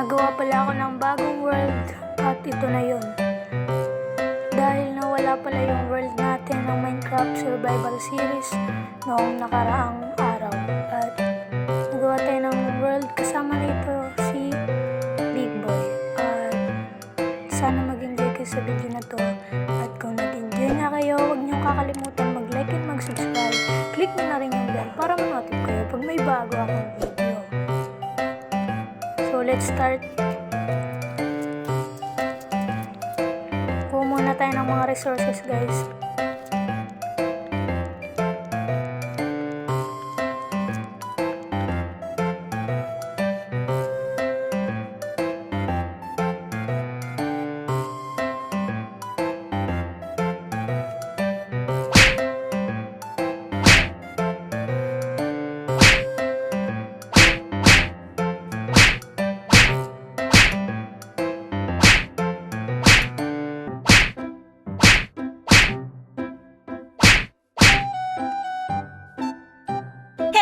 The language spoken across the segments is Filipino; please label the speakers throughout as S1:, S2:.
S1: Nagawa pala ako ng bagong world at ito na yun. Dahil nawala pala yung world natin ng Minecraft Survival Series noong nakaraang araw. At nagawa tayo ng world kasama nito si Big Boy. At sana mag-enjoy kayo sa video na to. At kung nag-enjoy nga kayo, huwag niyong kakalimutan mag-like and mag-subscribe. Click nyo na rin yung bell para ma-notif kayo pag may bago akong video. So let's start. Kuha muna tayo ng mga resources, guys.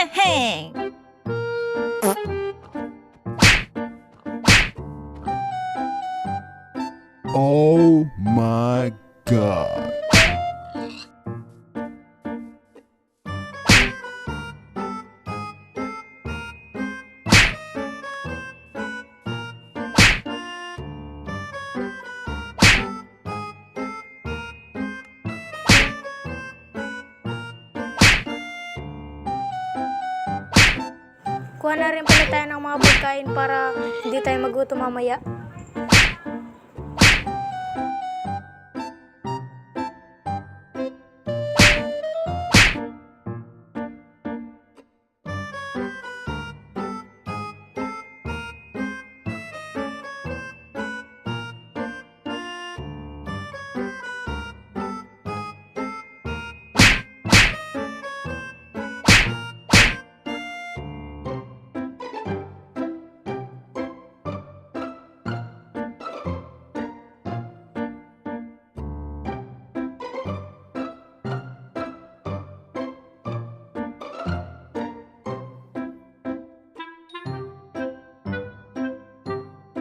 S2: Hey!
S3: Oh my God.
S1: Kuha na rin pala tayo ng mga pagkain para hindi tayo magutom mamaya.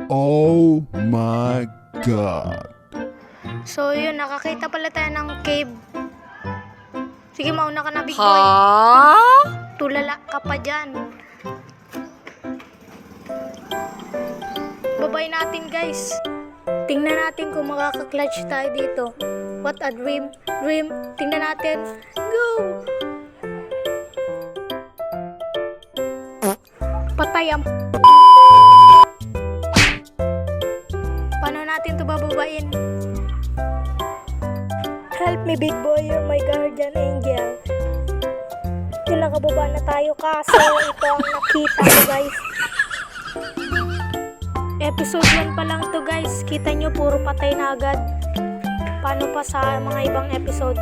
S3: Oh my God.
S1: So yun, nakakita pala tayo ng cave. Sige, mauna ka na, Big Boy. Tulala ka pa dyan. Babay natin, guys. Tingnan natin kung makaka-clutch tayo dito. What a dream. Dream. Tingnan natin. Go! Patay ang... Paano natin ito bababain? Help me, Big Boy. You're my guardian angel. Yung nakababa na tayo kaso ito ang nakita ko, guys. Episode 1 pa lang to, guys. Kita nyo, puro patay na agad. Paano pa sa mga ibang episode?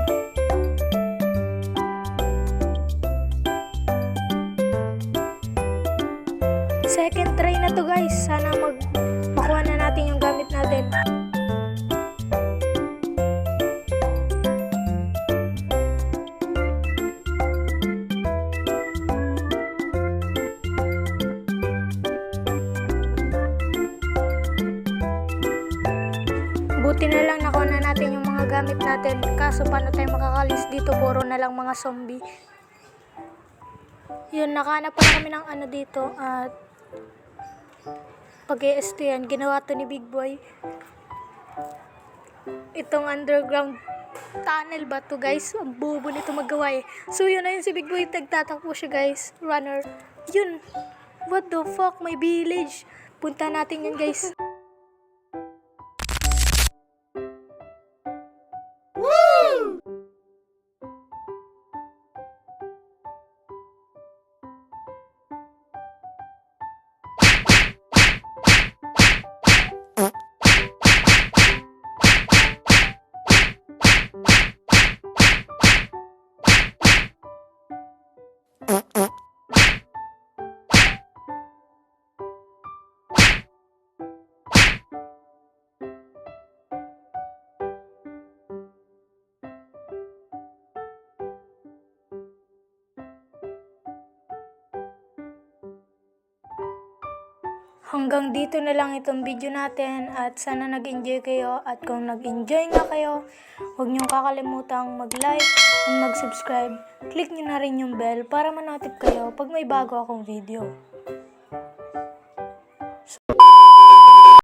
S1: Second try na to, guys. Sana makuha na natin yung gamit natin. Buti na lang nakuha na natin yung mga gamit natin. Kaso paano tayo makakalis dito? Puro na lang mga zombie. Yun, nakahanap pa kami ng ano dito. At pag-EST yan, ginawa to ni Big Boy. Itong underground tunnel ba to, guys? Ang bobo nito magawa eh. So yun na yun si Big Boy. Nagtatakbo siya, guys. Runner. Yun. What the fuck? May village. Punta natin yun, guys. Hanggang dito na lang itong video natin at sana nag-enjoy kayo at kung nag-enjoy nga kayo, huwag niyong kakalimutang mag-like at mag-subscribe. Click niyo na rin yung bell para ma-notify kayo pag may bago akong video.